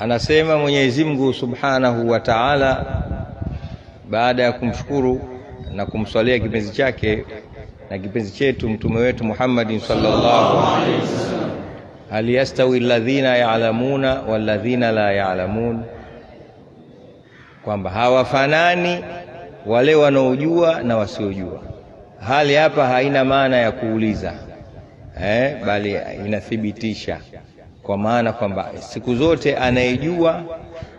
Anasema Mwenyezi Mungu Subhanahu wa Ta'ala baada ya kumshukuru na kumswalia kipenzi chake na kipenzi chetu mtume wetu Muhammad sallallahu alaihi wasallam, hal yastawi alladhina ya'lamuna walladhina la ya'lamun, kwamba hawafanani wale wanaojua na wasiojua. Hali hapa haina maana ya kuuliza, bali inathibitisha, kwa maana kwamba siku zote anayejua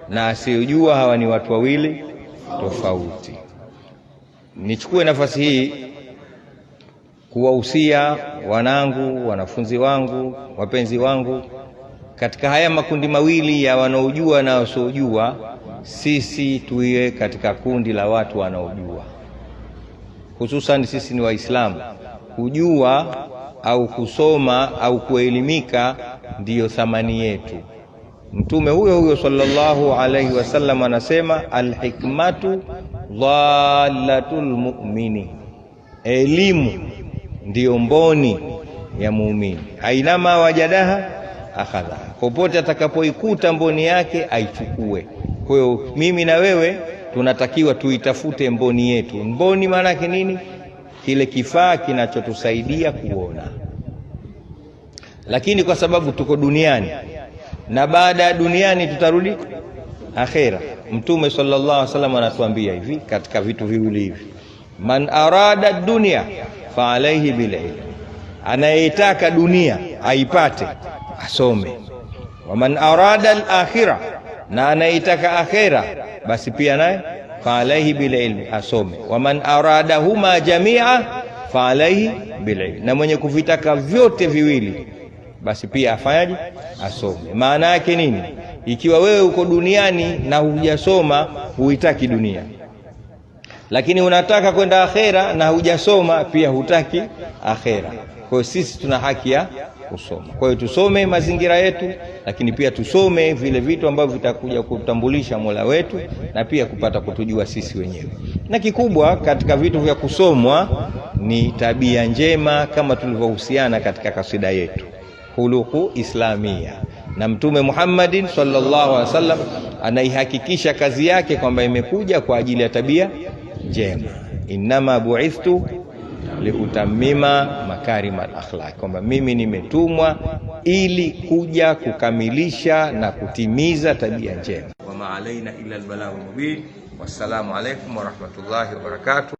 na asiyojua hawa ni watu wawili tofauti. Nichukue nafasi hii kuwahusia wanangu, wanafunzi wangu, wapenzi wangu, katika haya makundi mawili ya wanaojua na wasiojua, sisi tuwe katika kundi la watu wanaojua. Hususan sisi ni Waislamu. Kujua au kusoma au kuelimika ndiyo thamani yetu. Mtume huyo sallallahu alaihi wasallam anasema, alhikmatu dhallatul mu'mini, elimu ndiyo mboni ya muumini. Ainama wajadaha akhadha, popote atakapoikuta mboni yake aichukue. Kwa hiyo mimi na wewe tunatakiwa tuitafute mboni yetu. Mboni maana yake nini? Kile kifaa kinachotusaidia kuona. Lakini kwa sababu tuko duniani na baada ya duniani tutarudi akhera, Mtume sallallahu alaihi wasallam anatuambia hivi katika vitu viwili hivi, man arada dunya fa alayhi bil ilm, anayetaka dunia aipate asome. Wa man arada al akhirah, na anayetaka akhera basi pia naye fa alayhi bil ilm, asome. Wa man aradahuma jamia fa alayhi bil ilm, na mwenye kuvitaka vyote viwili basi pia afanyaje? Asome. Maana yake nini? Ikiwa wewe uko duniani na hujasoma, huitaki dunia, lakini unataka kwenda akhera na hujasoma, pia hutaki akhera. Kwa hiyo sisi tuna haki ya kusoma. Kwa hiyo tusome mazingira yetu, lakini pia tusome vile vitu ambavyo vitakuja kutambulisha Mola wetu na pia kupata kutujua sisi wenyewe. Na kikubwa katika vitu vya kusomwa ni tabia njema, kama tulivyohusiana katika kasida yetu khuluqu islamia, na Mtume Muhammadin sallallahu alaihi wasallam anaihakikisha kazi yake kwamba imekuja kwa ajili ya tabia njema. Innama bu'ithtu liutammima makarimal akhlaq, kwamba mimi nimetumwa ili kuja kukamilisha na kutimiza tabia njema. Wa ma alaina illa albalagh mubin. Wassalamu alaikum wa rahmatullahi wa barakatuh.